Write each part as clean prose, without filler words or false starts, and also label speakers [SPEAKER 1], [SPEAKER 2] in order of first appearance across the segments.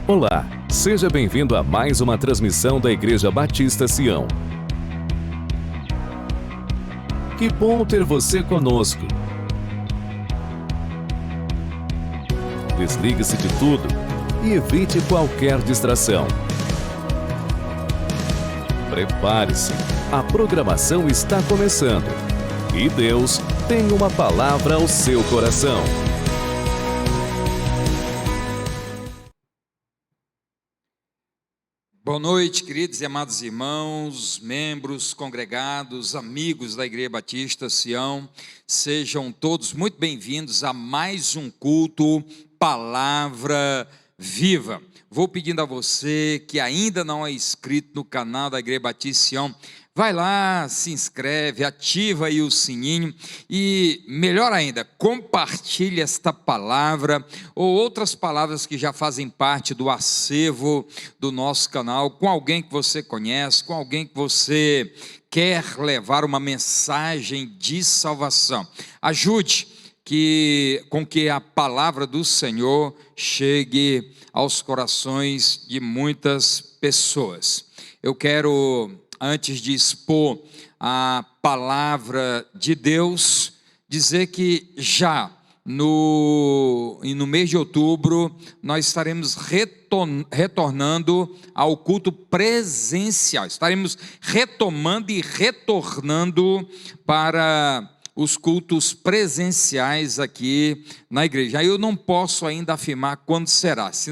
[SPEAKER 1] Olá, seja bem-vindo a mais uma transmissão da Igreja Batista Sião. Que bom ter você conosco. Desligue-se de tudo e evite qualquer distração. Prepare-se, a programação está começando e Deus tem uma palavra ao seu coração.
[SPEAKER 2] Boa noite, queridos e amados irmãos, membros, congregados, amigos da Igreja Batista Sião. Sejam todos muito bem-vindos a mais um culto Palavra Viva. Vou pedindo a você que ainda não é inscrito no canal da Igreja Batista Sião, vai lá, se inscreve, ativa aí o sininho e, melhor ainda, compartilhe esta palavra ou outras palavras que já fazem parte do acervo do nosso canal com alguém que você conhece, com alguém que você quer levar uma mensagem de salvação. Ajude com que a palavra do Senhor chegue aos corações de muitas pessoas. Eu quero, antes de expor a palavra de Deus, dizer que já no mês de outubro nós estaremos retornando ao culto presencial, estaremos retomando e retornando para os cultos presenciais aqui na igreja. Eu não posso ainda afirmar quando será, se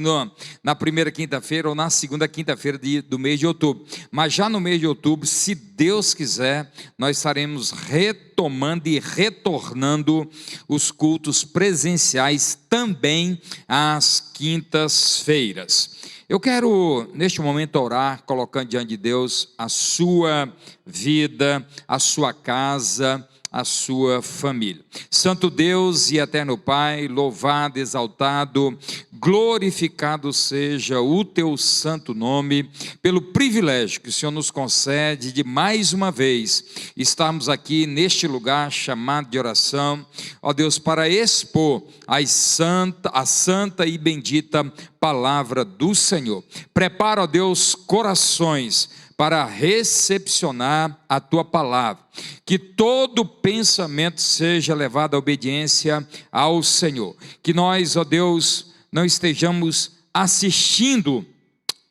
[SPEAKER 2] na primeira quinta-feira ou na segunda quinta-feira do mês de outubro, mas já no mês de outubro, se Deus quiser, nós estaremos retomando e retornando os cultos presenciais também às quintas-feiras. Eu quero, neste momento, orar, colocando diante de Deus a sua vida, a sua casa, a sua família. Santo Deus e eterno Pai, louvado, exaltado, glorificado seja o teu santo nome, pelo privilégio que o Senhor nos concede de mais uma vez estarmos aqui neste lugar chamado de oração, ó Deus, para expor a santa e bendita palavra do Senhor. Prepara, ó Deus, corações para recepcionar a tua palavra, que todo pensamento seja levado à obediência ao Senhor, que nós, ó Deus, não estejamos assistindo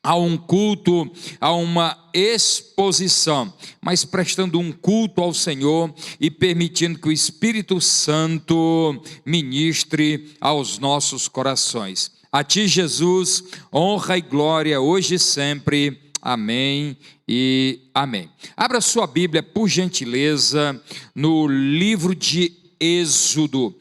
[SPEAKER 2] a um culto, a uma exposição, mas prestando um culto ao Senhor e permitindo que o Espírito Santo ministre aos nossos corações. A ti, Jesus, honra e glória hoje e sempre. Amém e amém. Abra sua Bíblia, por gentileza, no livro de Êxodo,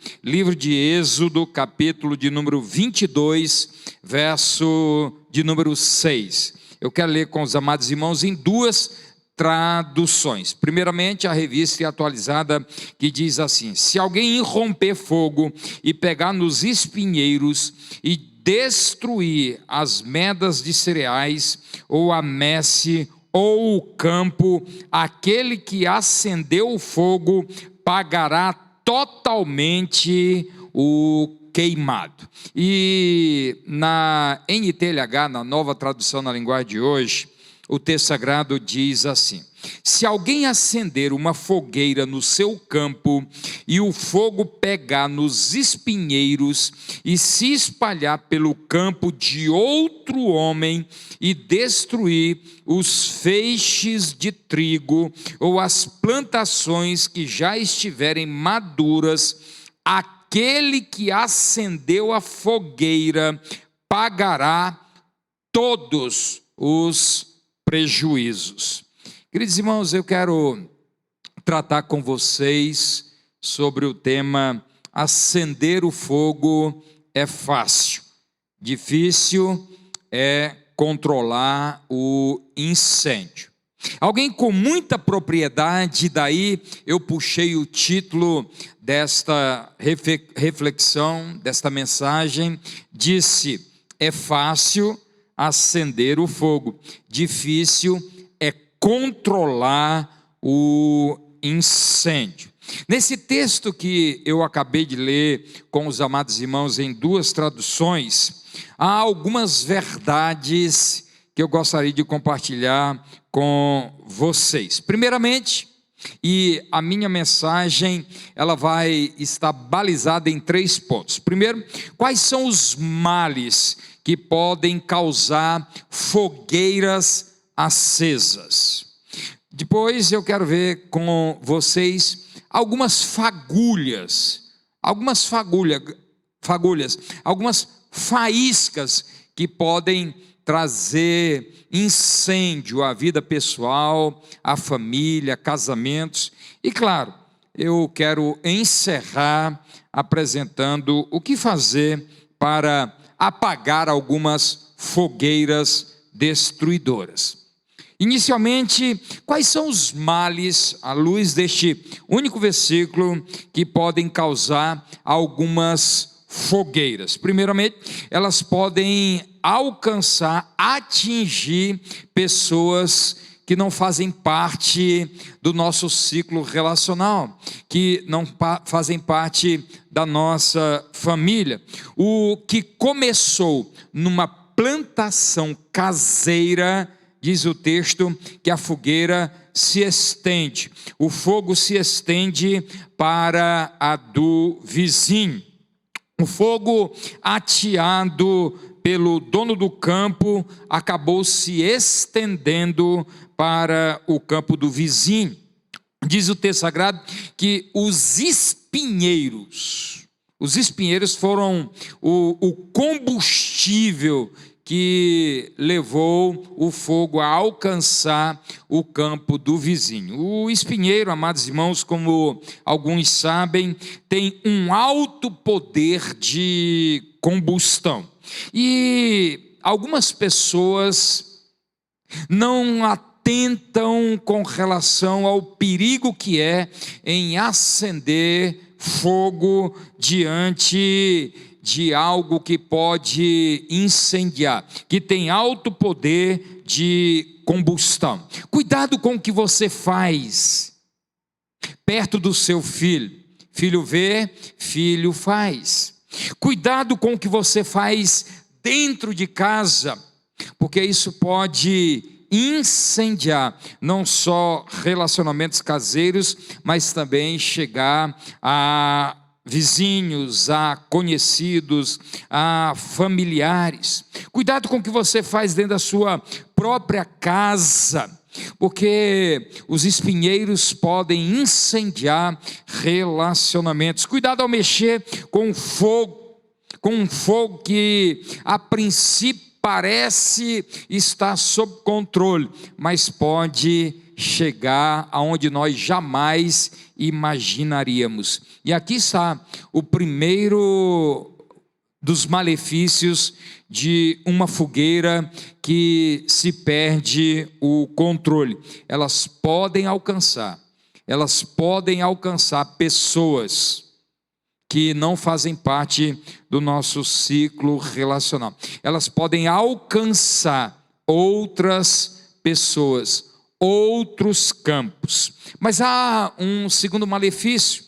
[SPEAKER 2] capítulo de número 22, verso de número 6. Eu quero ler com os amados irmãos em duas traduções. Primeiramente, a revista atualizada, que diz assim: se alguém irromper fogo e pegar nos espinheiros e destruir as medas de cereais, ou a messe, ou o campo, aquele que acendeu o fogo pagará totalmente o queimado. E na NTLH, na nova tradução na linguagem de hoje, o texto sagrado diz assim: se alguém acender uma fogueira no seu campo e o fogo pegar nos espinheiros e se espalhar pelo campo de outro homem e destruir os feixes de trigo ou as plantações que já estiverem maduras, aquele que acendeu a fogueira pagará todos os prejuízos. Queridos irmãos, eu quero tratar com vocês sobre o tema: acender o fogo é fácil, difícil é controlar o incêndio. Alguém com muita propriedade, daí eu puxei o título desta reflexão, desta mensagem, disse: é fácil acender o fogo, difícil é controlar o incêndio. Nesse texto que eu acabei de ler com os amados irmãos em duas traduções, há algumas verdades que eu gostaria de compartilhar com vocês. Primeiramente, e a minha mensagem, ela vai estar balizada em 3 pontos. Primeiro, quais são os males que podem causar fogueiras acesas? Depois eu quero ver com vocês algumas fagulhas, algumas faíscas que podem trazer incêndio à vida pessoal, à família, casamentos. E claro, eu quero encerrar apresentando o que fazer para apagar algumas fogueiras destruidoras. Inicialmente, quais são os males, à luz deste único versículo, que podem causar algumas fogueiras? Primeiramente, elas podem alcançar, atingir pessoas que não fazem parte do nosso ciclo relacional, que não fazem parte da nossa família. O que começou numa plantação caseira, diz o texto, que a fogueira se estende, o fogo se estende para a do vizinho. O fogo ateado pelo dono do campo acabou se estendendo para o campo do vizinho. Diz o texto sagrado que os espinheiros foram o combustível que levou o fogo a alcançar o campo do vizinho. O espinheiro, amados irmãos, como alguns sabem, tem um alto poder de combustão. E algumas pessoas não atentam com relação ao perigo que é em acender fogo diante de algo que pode incendiar, que tem alto poder de combustão. Cuidado com o que você faz perto do seu filho. Filho vê, filho faz. Cuidado com o que você faz dentro de casa, porque isso pode incendiar não só relacionamentos caseiros, mas também chegar a vizinhos, a conhecidos, a familiares. Cuidado com o que você faz dentro da sua própria casa, porque os espinheiros podem incendiar relacionamentos. Cuidado ao mexer com um fogo que a princípio parece estar sob controle, mas pode chegar aonde nós jamais imaginaríamos. E aqui está o primeiro dos malefícios de uma fogueira que se perde o controle. Elas podem alcançar pessoas que não fazem parte do nosso ciclo relacional. Elas podem alcançar outras pessoas, outros campos. Mas há um segundo malefício.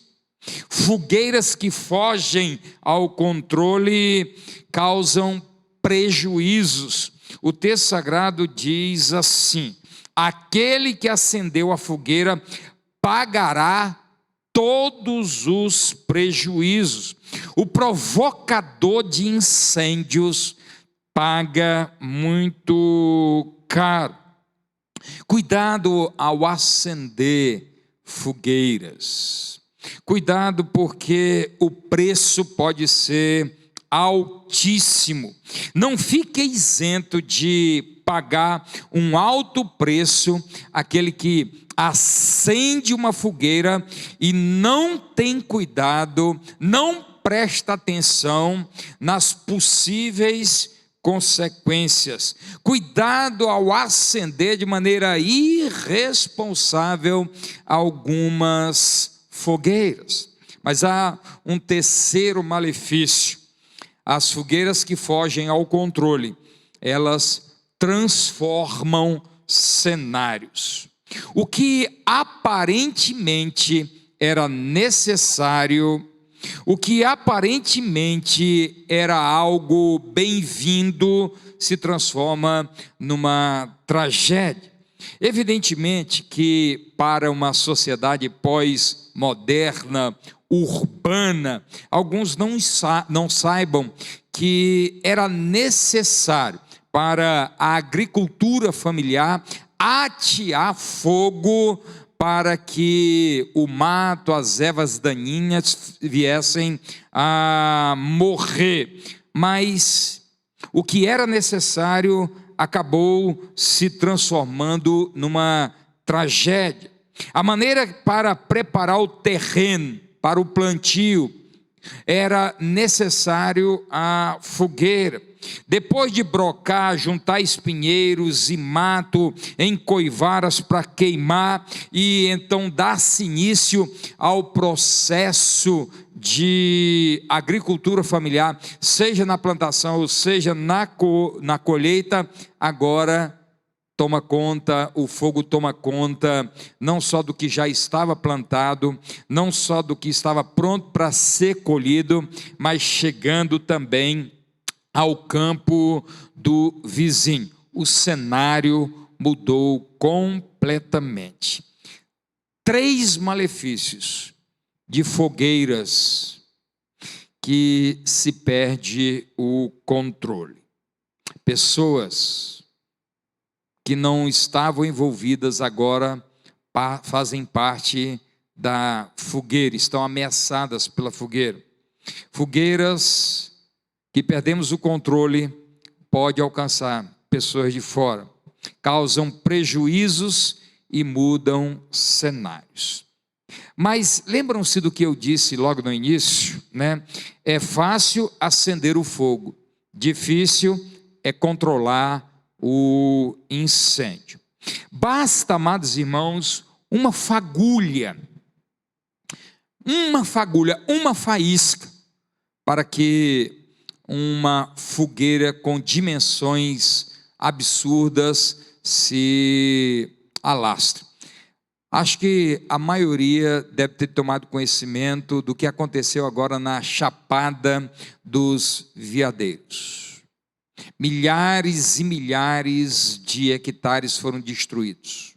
[SPEAKER 2] Fogueiras que fogem ao controle causam prejuízos. O texto sagrado diz assim: aquele que acendeu a fogueira pagará todos os prejuízos. O provocador de incêndios paga muito caro. Cuidado ao acender fogueiras. Cuidado, porque o preço pode ser altíssimo. Não fique isento de pagar um alto preço aquele que acende uma fogueira e não tem cuidado, não presta atenção nas possíveis consequências. Cuidado ao acender de maneira irresponsável algumas fogueiras. Mas há um terceiro malefício. As fogueiras que fogem ao controle, elas transformam cenários. O que aparentemente era necessário, o que aparentemente era algo bem-vindo, se transforma numa tragédia. Evidentemente que para uma sociedade pós-moderna, urbana, alguns não saibam que era necessário para a agricultura familiar atear fogo para que o mato, as ervas daninhas viessem a morrer. Mas o que era necessário acabou se transformando numa tragédia. A maneira para preparar o terreno para o plantio era necessário a fogueira. Depois de brocar, juntar espinheiros e mato em coivaras para queimar, e então dar-se início ao processo de agricultura familiar, seja na plantação ou seja na colheita. Agora toma conta, o fogo toma conta, não só do que já estava plantado, não só do que estava pronto para ser colhido, mas chegando também ao campo do vizinho. O cenário mudou completamente. 3 malefícios de fogueiras que se perde o controle. Pessoas que não estavam envolvidas agora fazem parte da fogueira, estão ameaçadas pela fogueira. Fogueiras que perdemos o controle pode alcançar pessoas de fora, causam prejuízos e mudam cenários. Mas lembram-se do que eu disse logo no início, né? É fácil acender o fogo, difícil é controlar o incêndio. Basta, amados irmãos, uma fagulha, uma faísca, para que uma fogueira com dimensões absurdas se alastre. Acho que a maioria deve ter tomado conhecimento do que aconteceu agora na Chapada dos Veadeiros. Milhares e milhares de hectares foram destruídos.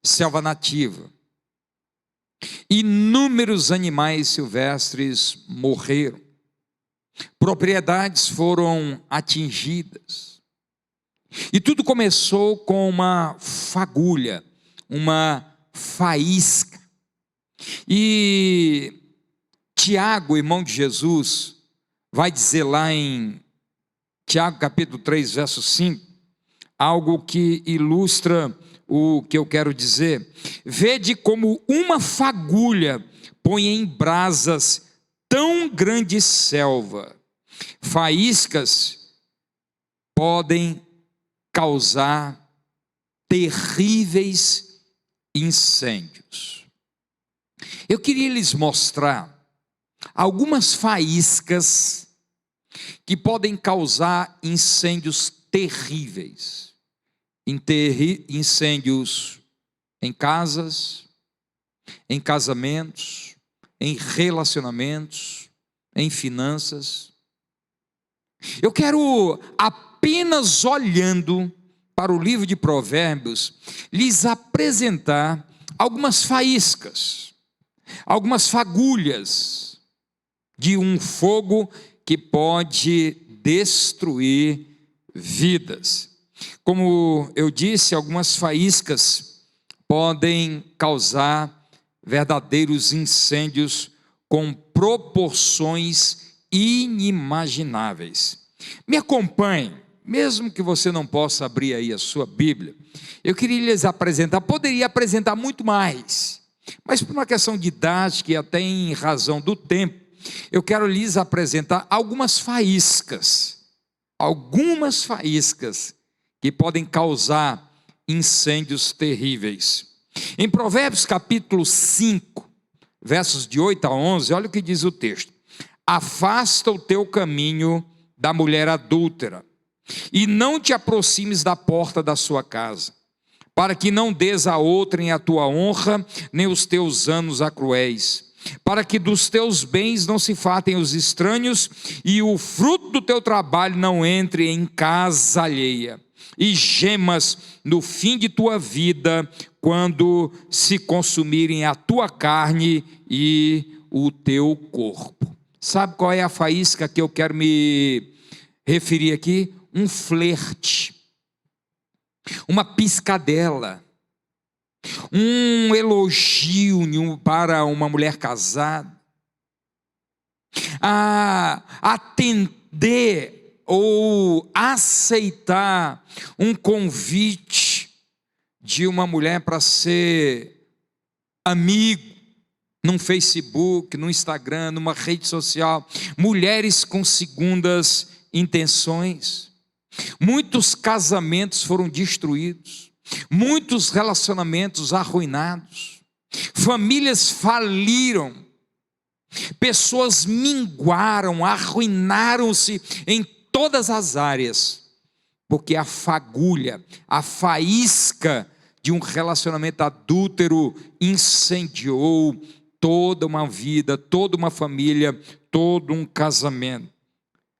[SPEAKER 2] Selva nativa. Inúmeros animais silvestres morreram. Propriedades foram atingidas. E tudo começou com uma fagulha, uma faísca. E Tiago, irmão de Jesus, vai dizer lá em Tiago capítulo 3, verso 5, algo que ilustra o que eu quero dizer. Vede como uma fagulha põe em brasas tão grande selva. Faíscas podem causar terríveis incêndios. Eu queria lhes mostrar algumas faíscas que podem causar incêndios terríveis. Incêndios em casas, em casamentos, em relacionamentos, em finanças. Eu quero, apenas olhando para o livro de Provérbios, lhes apresentar algumas faíscas, algumas fagulhas de um fogo que pode destruir vidas. Como eu disse, algumas faíscas podem causar verdadeiros incêndios com proporções inimagináveis. Me acompanhe, mesmo que você não possa abrir aí a sua Bíblia. Eu queria lhes apresentar, poderia apresentar muito mais, mas por uma questão didática e até em razão do tempo, eu quero lhes apresentar algumas faíscas que podem causar incêndios terríveis. Em Provérbios capítulo 5, versos de 8 a 11, olha o que diz o texto: afasta o teu caminho da mulher adúltera, e não te aproximes da porta da sua casa, para que não des a outrem a tua honra, nem os teus anos a cruéis, para que dos teus bens não se fartem os estranhos, e o fruto do teu trabalho não entre em casa alheia, e gemas no fim de tua vida, quando se consumirem a tua carne e o teu corpo. Sabe qual é a faísca que eu quero me referir aqui? Um flerte, uma piscadela, um elogio para uma mulher casada, a atender ou aceitar um convite de uma mulher para ser amigo num Facebook, no Instagram, numa rede social. Mulheres com segundas intenções. Muitos casamentos foram destruídos, muitos relacionamentos arruinados, famílias faliram, pessoas minguaram, arruinaram-se em todas as áreas, porque a fagulha, a faísca de um relacionamento adúltero incendiou toda uma vida, toda uma família, todo um casamento.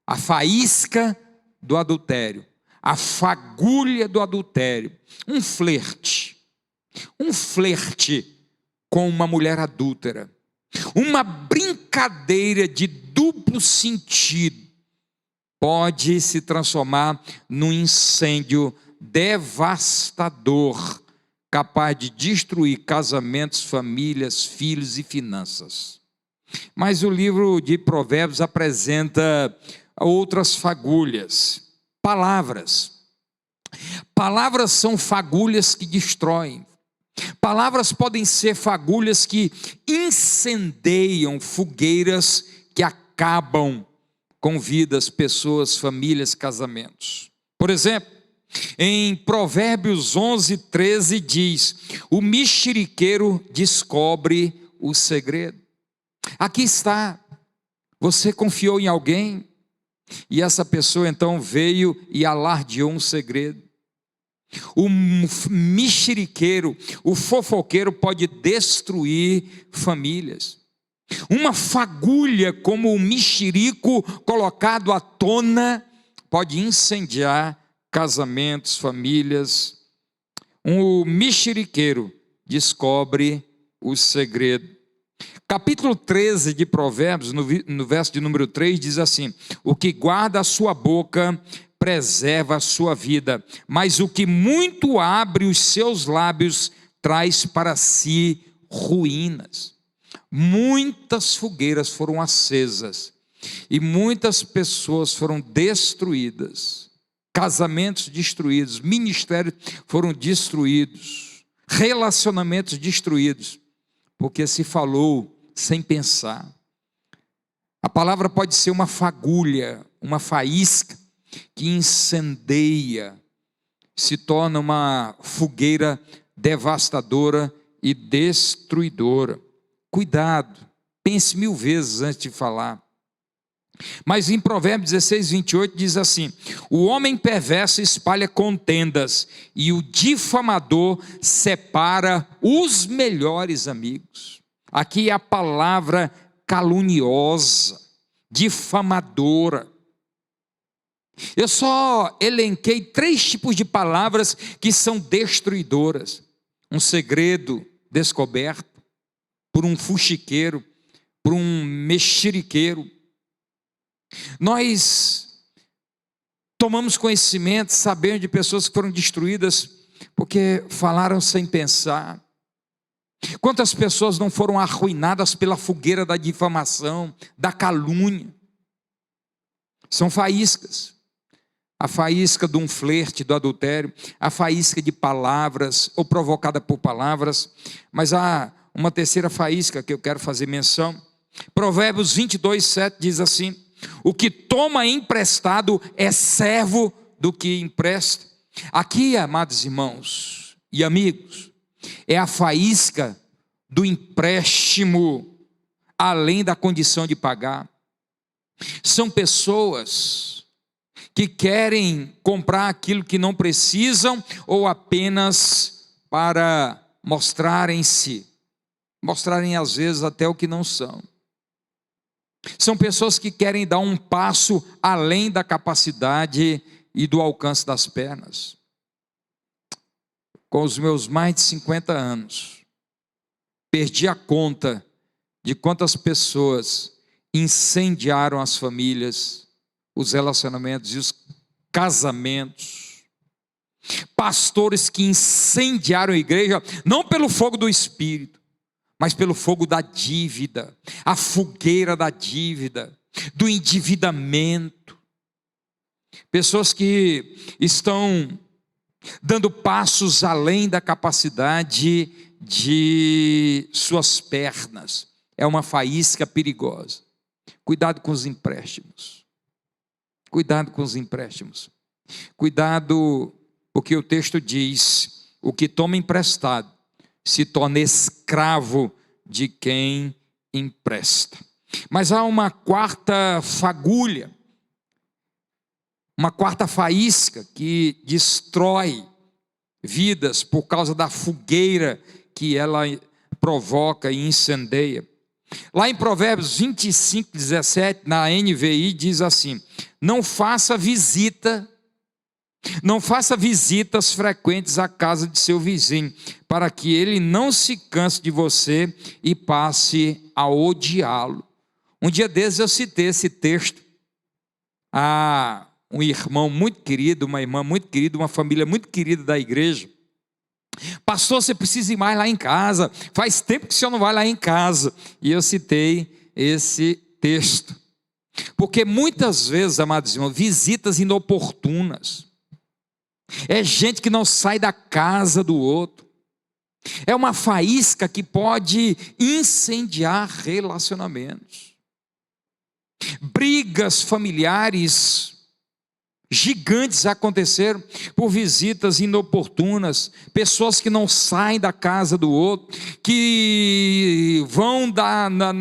[SPEAKER 2] A faísca do adultério, a fagulha do adultério, um flerte com uma mulher adúltera, uma brincadeira de duplo sentido, pode se transformar num incêndio devastador, capaz de destruir casamentos, famílias, filhos e finanças. Mas o livro de Provérbios apresenta outras fagulhas. Palavras são fagulhas que destroem. Palavras podem ser fagulhas que incendeiam, fogueiras que acabam com vidas, pessoas, famílias, casamentos. Por exemplo, em Provérbios 11:13 diz: o mexeriqueiro descobre o segredo. Aqui está, você confiou em alguém, e essa pessoa então veio e alardeou um segredo. O mexeriqueiro, o fofoqueiro pode destruir famílias. Uma fagulha como o mexerico colocado à tona pode incendiar casamentos, famílias. O mexeriqueiro descobre o segredo. Capítulo 13 de Provérbios, no verso de número 3, diz assim: o que guarda a sua boca preserva a sua vida, mas o que muito abre os seus lábios traz para si ruínas. Muitas fogueiras foram acesas e muitas pessoas foram destruídas, casamentos destruídos, ministérios foram destruídos, relacionamentos destruídos, porque se falou sem pensar. A palavra pode ser uma fagulha, uma faísca que incendeia, se torna uma fogueira devastadora e destruidora. Cuidado, pense 1000 vezes antes de falar. Mas em Provérbios 16:28 diz assim: o homem perverso espalha contendas, e o difamador separa os melhores amigos. Aqui é a palavra caluniosa, difamadora. Eu só elenquei 3 tipos de palavras que são destruidoras. Um segredo descoberto por um fuxiqueiro, por um mexeriqueiro. Nós tomamos conhecimento, sabemos de pessoas que foram destruídas porque falaram sem pensar. Quantas pessoas não foram arruinadas pela fogueira da difamação, da calúnia? São faíscas. A faísca de um flerte, do adultério, a faísca de palavras, ou provocada por palavras. Mas há uma terceira faísca que eu quero fazer menção. Provérbios 22:7 diz assim: o que toma emprestado é servo do que empresta. Aqui, amados irmãos e amigos, é a faísca do empréstimo além da condição de pagar. São pessoas que querem comprar aquilo que não precisam ou apenas para mostrarem-se, mostrarem às vezes até o que não são. São pessoas que querem dar um passo além da capacidade e do alcance das pernas. Com os meus mais de 50 anos, perdi a conta de quantas pessoas incendiaram as famílias, os relacionamentos e os casamentos. Pastores que incendiaram a igreja, não pelo fogo do Espírito, mas pelo fogo da dívida, a fogueira da dívida, do endividamento. Pessoas que estão dando passos além da capacidade de suas pernas. É uma faísca perigosa. Cuidado com os empréstimos. Cuidado com os empréstimos. Cuidado, porque o texto diz: o que toma emprestado se torna escravo de quem empresta. Mas há uma quarta fagulha, uma quarta faísca que destrói vidas por causa da fogueira que ela provoca e incendeia. Lá em Provérbios 25, 17, na NVI, diz assim: não faça visitas frequentes à casa de seu vizinho, para que ele não se canse de você e passe a odiá-lo. Um dia desses eu citei esse texto a um irmão muito querido, uma irmã muito querida, uma família muito querida da igreja. Pastor, você precisa ir mais lá em casa, faz tempo que o senhor não vai lá em casa. E eu citei esse texto, porque muitas vezes, amados irmãos, visitas inoportunas, é gente que não sai da casa do outro, é uma faísca que pode incendiar relacionamentos, brigas familiares gigantes aconteceram por visitas inoportunas, pessoas que não saem da casa do outro, que vão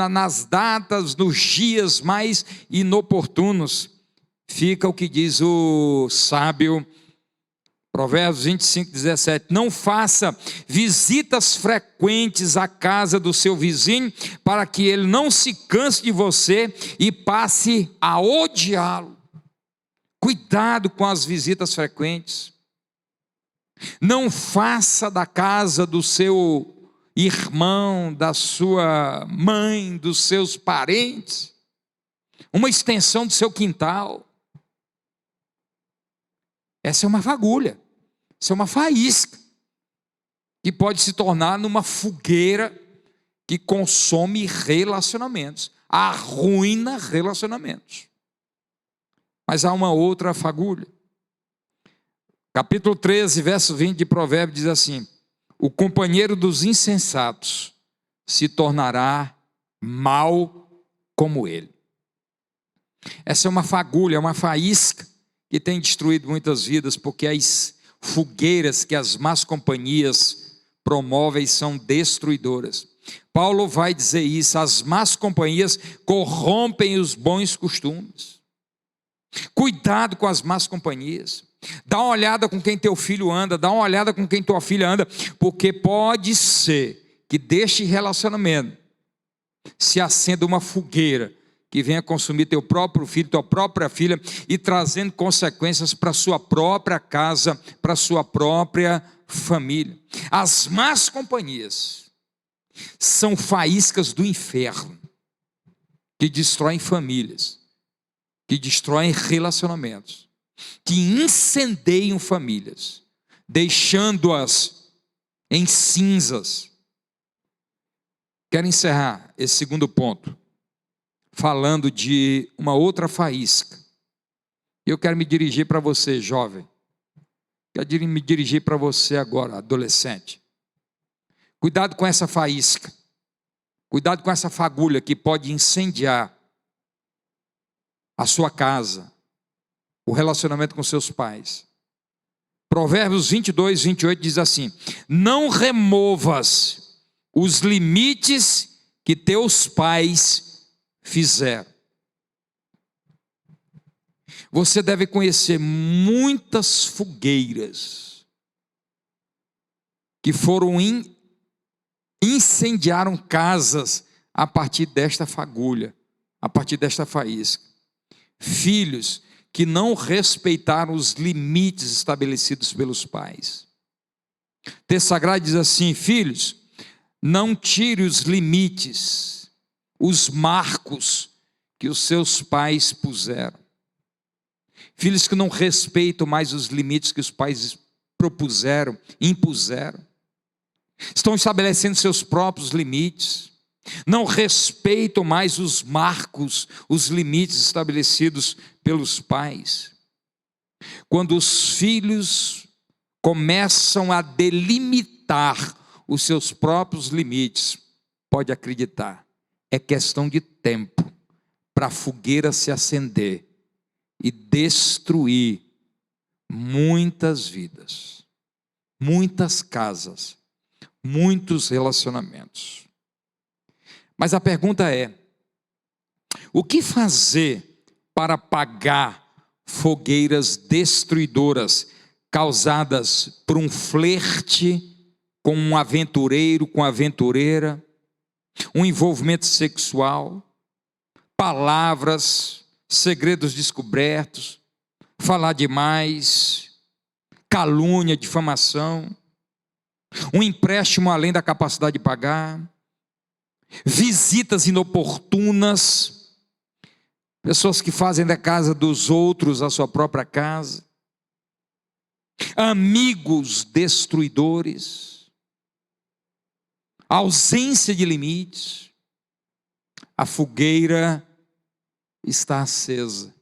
[SPEAKER 2] nas datas, nos dias mais inoportunos. Fica o que diz o sábio, Provérbios 25, 17: não faça visitas frequentes à casa do seu vizinho, para que ele não se canse de você e passe a odiá-lo. Cuidado com as visitas frequentes. Não faça da casa do seu irmão, da sua mãe, dos seus parentes, uma extensão do seu quintal. Essa é uma fagulha, essa é uma faísca, que pode se tornar numa fogueira que consome relacionamentos, arruína relacionamentos. Mas há uma outra fagulha. Capítulo 13, verso 20 de Provérbios diz assim: o companheiro dos insensatos se tornará mal como ele. Essa é uma fagulha, é uma faísca que tem destruído muitas vidas, porque as fogueiras que as más companhias promovem são destruidoras. Paulo vai dizer isso: as más companhias corrompem os bons costumes. Cuidado com as más companhias. Dá uma olhada com quem teu filho anda, dá uma olhada com quem tua filha anda, porque pode ser que deste relacionamento se acenda uma fogueira que venha consumir teu próprio filho, tua própria filha, e trazendo consequências para a sua própria casa, para a sua própria família. As más companhias são faíscas do inferno, que destroem famílias, que destroem relacionamentos, que incendeiam famílias, deixando-as em cinzas. Quero encerrar esse segundo ponto falando de uma outra faísca. Eu quero me dirigir para você, jovem. Quero me dirigir para você agora, adolescente. Cuidado com essa faísca. Cuidado com essa fagulha que pode incendiar a sua casa, o relacionamento com seus pais. Provérbios 22, 28 diz assim: não removas os limites que teus pais fizeram. Você deve conhecer muitas fogueiras que foram incendiaram casas a partir desta fagulha, a partir desta faísca. Filhos que não respeitaram os limites estabelecidos pelos pais. O texto sagrado diz assim: filhos, não tire os limites, os marcos que os seus pais puseram. Filhos que não respeitam mais os limites que os pais propuseram, impuseram. Estão estabelecendo seus próprios limites. Não respeitam mais os marcos, os limites estabelecidos pelos pais. Quando os filhos começam a delimitar os seus próprios limites, pode acreditar, é questão de tempo para a fogueira se acender e destruir muitas vidas, muitas casas, muitos relacionamentos. Mas a pergunta é: o que fazer para apagar fogueiras destruidoras causadas por um flerte com um aventureiro, com aventureira, um envolvimento sexual, palavras, segredos descobertos, falar demais, calúnia, difamação, um empréstimo além da capacidade de pagar, visitas inoportunas, pessoas que fazem da casa dos outros a sua própria casa, amigos destruidores, ausência de limites. A fogueira está acesa,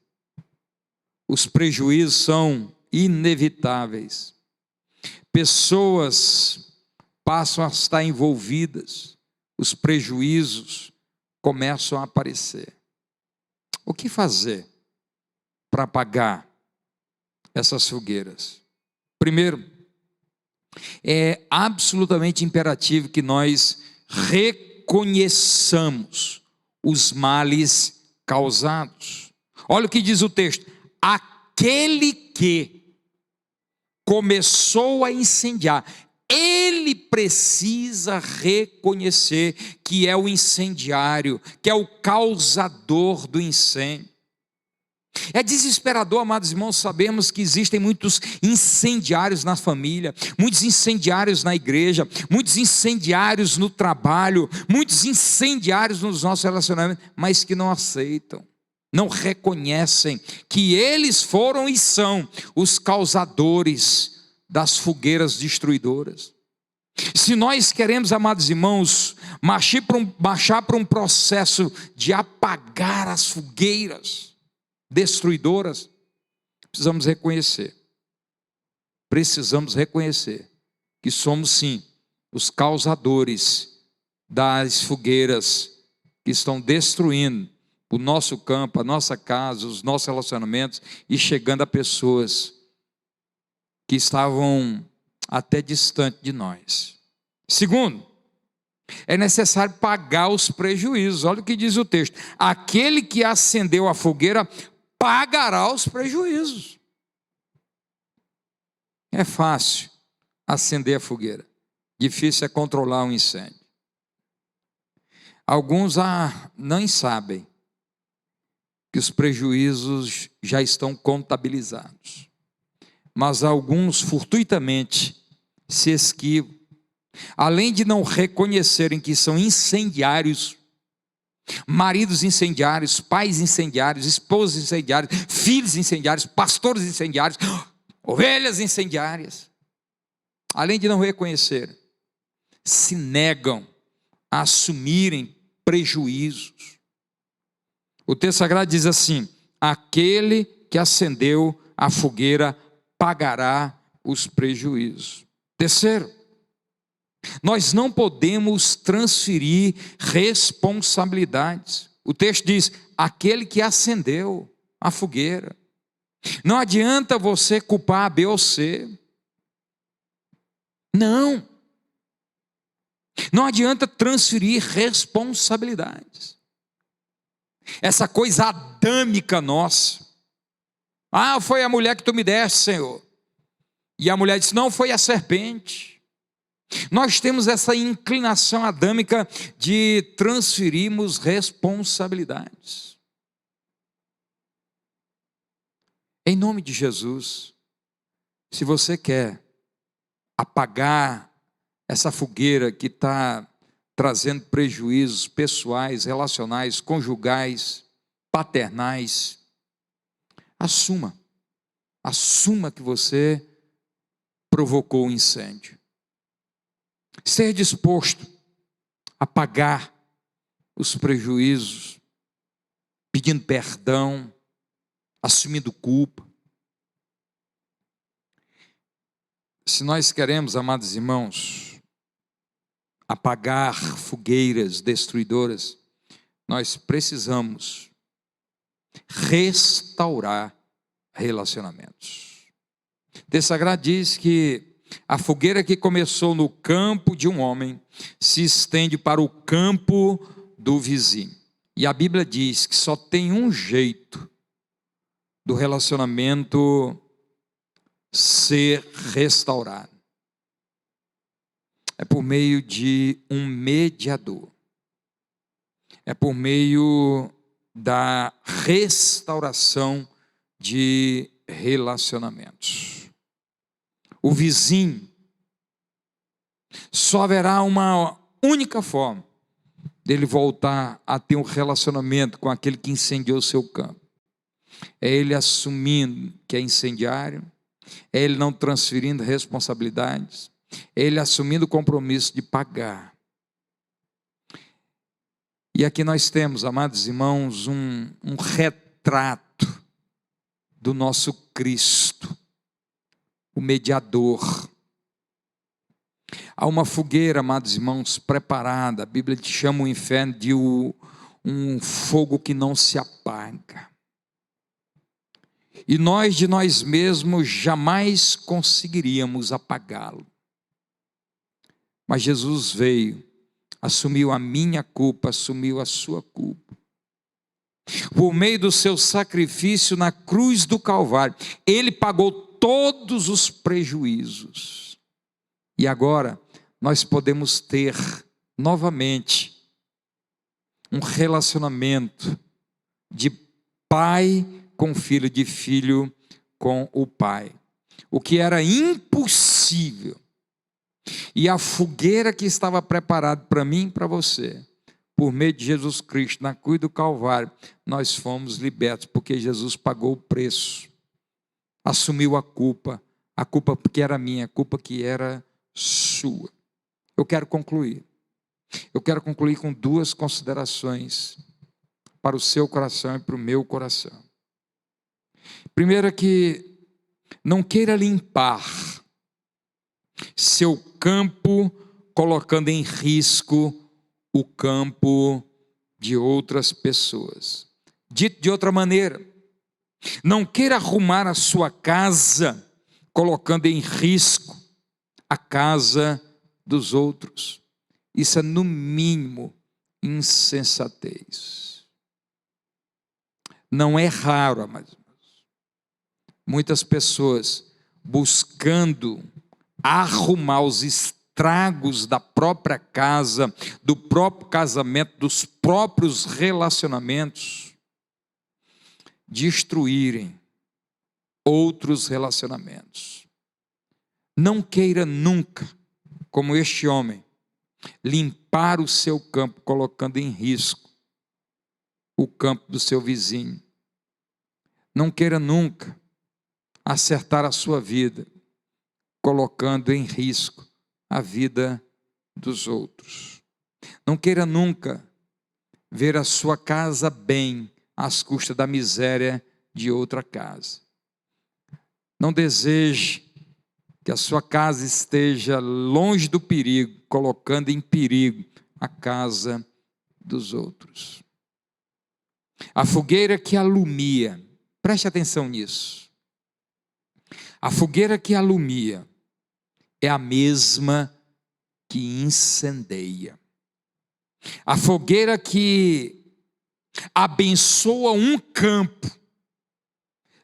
[SPEAKER 2] os prejuízos são inevitáveis, pessoas passam a estar envolvidas, os prejuízos começam a aparecer. O que fazer para apagar essas fogueiras? Primeiro, é absolutamente imperativo que nós reconheçamos os males causados. Olha o que diz o texto: aquele que começou a incendiar, ele precisa reconhecer que é o incendiário, que é o causador do incêndio. É desesperador, amados irmãos, sabemos que existem muitos incendiários na família, muitos incendiários na igreja, muitos incendiários no trabalho, muitos incendiários nos nossos relacionamentos, mas que não aceitam, não reconhecem que eles foram e são os causadores das fogueiras destruidoras. Se nós queremos, amados irmãos, marchar para um processo de apagar as fogueiras destruidoras, precisamos reconhecer que somos sim os causadores das fogueiras que estão destruindo o nosso campo, a nossa casa, os nossos relacionamentos e chegando a pessoas que estavam até distante de nós. Segundo, é necessário pagar os prejuízos. Olha o que diz o texto: aquele que acendeu a fogueira pagará os prejuízos. É fácil acender a fogueira, difícil é controlar um incêndio. Alguns não sabem que os prejuízos já estão contabilizados, mas alguns fortuitamente se esquivam, além de não reconhecerem que são incendiários, maridos incendiários, pais incendiários, esposas incendiárias, filhos incendiários, pastores incendiários, ovelhas incendiárias. Além de não reconhecer, se negam a assumirem prejuízos. O texto sagrado diz assim: aquele que acendeu a fogueira pagará os prejuízos. Terceiro, nós não podemos transferir responsabilidades. O texto diz: aquele que acendeu a fogueira. Não adianta você culpar A, B ou C. Não adianta transferir responsabilidades. Essa coisa adâmica nossa: foi a mulher que tu me deste, Senhor. E a mulher disse: não, foi a serpente. Nós temos essa inclinação adâmica de transferirmos responsabilidades. Em nome de Jesus, se você quer apagar essa fogueira que está trazendo prejuízos pessoais, relacionais, conjugais, paternais, assuma que você provocou o incêndio. Ser disposto a pagar os prejuízos, pedindo perdão, assumindo culpa. Se nós queremos, amados irmãos, apagar fogueiras destruidoras, nós precisamos restaurar relacionamentos. O texto sagrado diz que a fogueira que começou no campo de um homem se estende para o campo do vizinho. E a Bíblia diz que só tem um jeito do relacionamento ser restaurado. É por meio de um mediador. É por meio da restauração de relacionamentos. O vizinho, só haverá uma única forma dele voltar a ter um relacionamento com aquele que incendiou o seu campo. É ele assumindo que é incendiário, é ele não transferindo responsabilidades, é ele assumindo o compromisso de pagar. E aqui nós temos, amados irmãos, um retrato do nosso Cristo, o mediador. Há uma fogueira, amados irmãos, preparada. A Bíblia chama o inferno de um fogo que não se apaga. E nós de nós mesmos jamais conseguiríamos apagá-lo. Mas Jesus veio, assumiu a minha culpa, assumiu a sua culpa. Por meio do seu sacrifício na cruz do Calvário, ele pagou todos os prejuízos. E agora nós podemos ter novamente um relacionamento de pai com filho, de filho com o pai. O que era impossível. E a fogueira que estava preparada para mim e para você, por meio de Jesus Cristo, na cruz do Calvário, nós fomos libertos, porque Jesus pagou o preço, assumiu a culpa que era minha, a culpa que era sua. Eu quero concluir com duas considerações para o seu coração e para o meu coração. Primeiro é que não queira limpar seu campo colocando em risco o campo de outras pessoas. Dito de outra maneira, não queira arrumar a sua casa colocando em risco a casa dos outros. Isso é, no mínimo, insensatez. Não é raro, amados, muitas pessoas buscando arrumar os estragos da própria casa, do próprio casamento, dos próprios relacionamentos, destruírem outros relacionamentos. Não queira nunca, como este homem, limpar o seu campo, colocando em risco o campo do seu vizinho. Não queira nunca acertar a sua vida, colocando em risco a vida dos outros. Não queira nunca ver a sua casa bem às custas da miséria de outra casa. Não deseje que a sua casa esteja longe do perigo, colocando em perigo a casa dos outros. A fogueira que alumia, preste atenção nisso. A fogueira que alumia é a mesma que incendeia. A fogueira que abençoa um campo,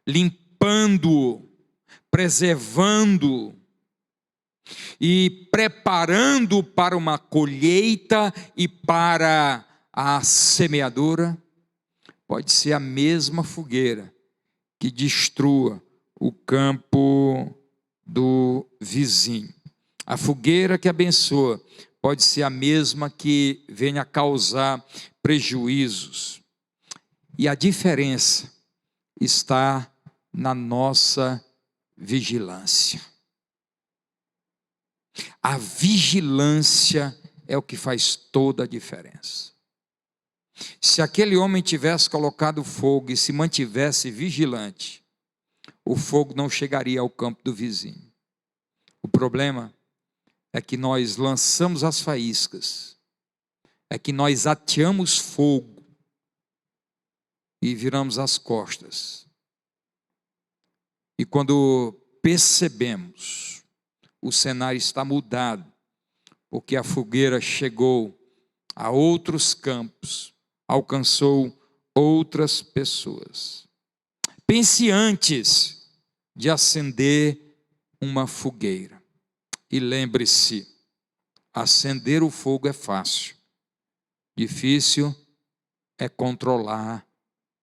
[SPEAKER 2] limpando-o, preservando, e preparando para uma colheita e para a semeadura, pode ser a mesma fogueira que destrua o campo do vizinho. A fogueira que abençoa pode ser a mesma que venha causar prejuízos. E a diferença está na nossa vigilância. A vigilância é o que faz toda a diferença. Se aquele homem tivesse colocado fogo e se mantivesse vigilante, o fogo não chegaria ao campo do vizinho. O problema é que nós lançamos as faíscas, é que nós ateamos fogo e viramos as costas. E quando percebemos, o cenário está mudado, porque a fogueira chegou a outros campos, alcançou outras pessoas. Pense antes de acender uma fogueira. E lembre-se, acender o fogo é fácil. Difícil é controlar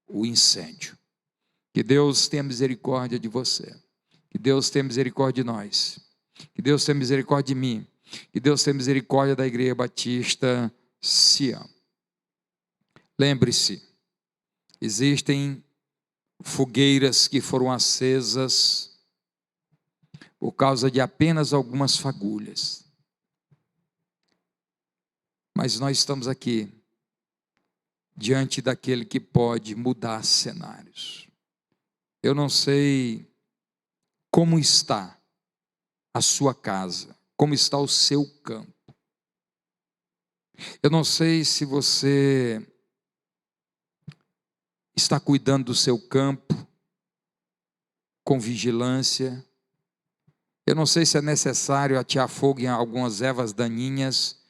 [SPEAKER 2] o incêndio. Que Deus tenha misericórdia de você. Que Deus tenha misericórdia de nós. Que Deus tenha misericórdia de mim. Que Deus tenha misericórdia da Igreja Batista Sião. Lembre-se, existem fogueiras que foram acesas por causa de apenas algumas fagulhas. Mas nós estamos aqui diante daquele que pode mudar cenários. Eu não sei como está a sua casa, como está o seu campo. Eu não sei se você está cuidando do seu campo com vigilância. Eu não sei se é necessário atear fogo em algumas ervas daninhas.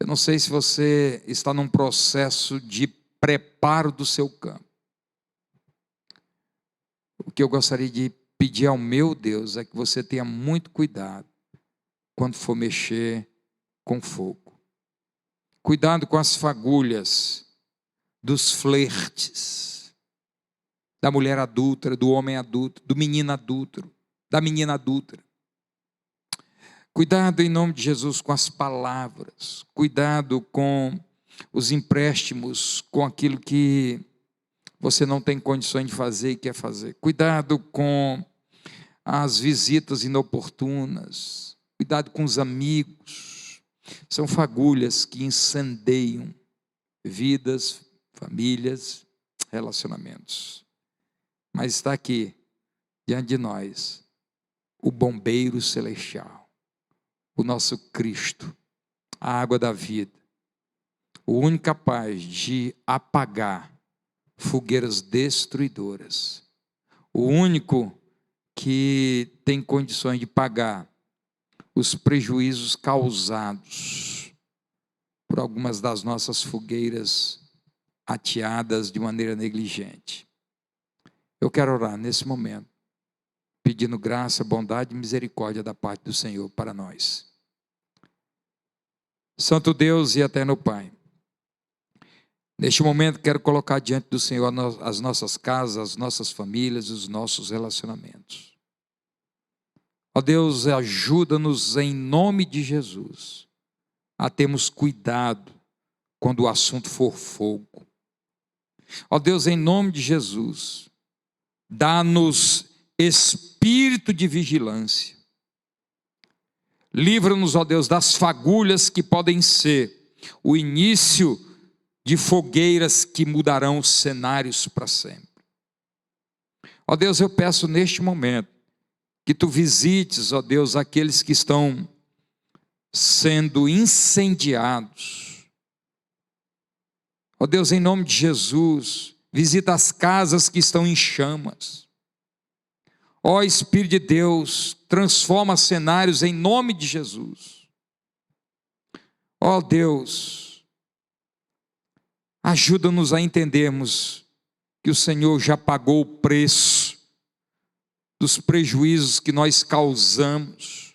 [SPEAKER 2] Eu não sei se você está num processo de preparo do seu campo. O que eu gostaria de pedir ao meu Deus é que você tenha muito cuidado quando for mexer com fogo. Cuidado com as fagulhas dos flertes, da mulher adúltera, do homem adúltero, do menino adúltero, da menina adúltera. Cuidado em nome de Jesus com as palavras, cuidado com os empréstimos, com aquilo que você não tem condições de fazer e quer fazer. Cuidado com as visitas inoportunas, cuidado com os amigos. São fagulhas que incendeiam vidas, famílias, relacionamentos. Mas está aqui, diante de nós, o bombeiro celestial, o nosso Cristo, a água da vida, o único capaz de apagar fogueiras destruidoras, o único que tem condições de pagar os prejuízos causados por algumas das nossas fogueiras ateadas de maneira negligente. Eu quero orar nesse momento, pedindo graça, bondade e misericórdia da parte do Senhor para nós. Santo Deus e eterno Pai, neste momento quero colocar diante do Senhor as nossas casas, as nossas famílias, os nossos relacionamentos. Ó Deus, ajuda-nos em nome de Jesus a termos cuidado quando o assunto for fogo. Ó Deus, em nome de Jesus, dá-nos espírito de vigilância. Livra-nos, ó Deus, das fagulhas que podem ser o início de fogueiras que mudarão os cenários para sempre. Ó Deus, eu peço neste momento que Tu visites, ó Deus, aqueles que estão sendo incendiados. Ó Deus, em nome de Jesus, visita as casas que estão em chamas. Ó Espírito de Deus, transforma cenários em nome de Jesus. Ó Deus, ajuda-nos a entendermos que o Senhor já pagou o preço dos prejuízos que nós causamos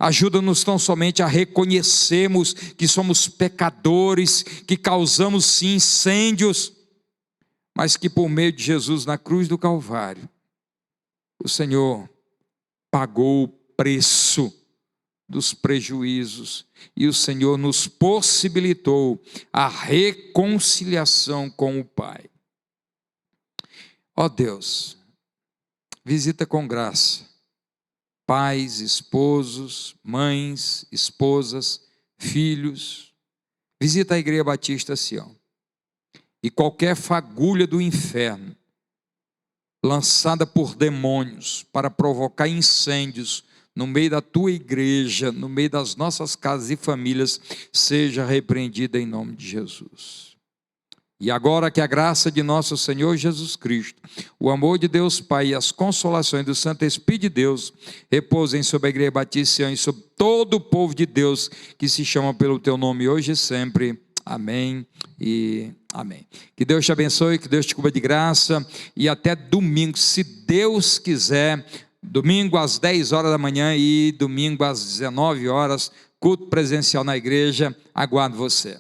[SPEAKER 2] Ajuda-nos tão somente a reconhecermos que somos pecadores, que causamos sim incêndios, mas que por meio de Jesus na cruz do Calvário, o Senhor pagou o preço dos prejuízos e o Senhor nos possibilitou a reconciliação com o Pai. Ó Deus, visita com graça pais, esposos, mães, esposas, filhos. Visita a Igreja Batista Sião. E qualquer fagulha do inferno lançada por demônios para provocar incêndios no meio da tua igreja, no meio das nossas casas e famílias, seja repreendida em nome de Jesus. E agora que a graça de nosso Senhor Jesus Cristo, o amor de Deus Pai e as consolações do Santo Espírito de Deus repousem sobre a Igreja Batista Sião e sobre todo o povo de Deus que se chama pelo teu nome hoje e sempre. Amém e amém. Que Deus te abençoe, que Deus te cubra de graça e até domingo, se Deus quiser, domingo às 10 horas da manhã e domingo às 19 horas, culto presencial na igreja. Aguardo você.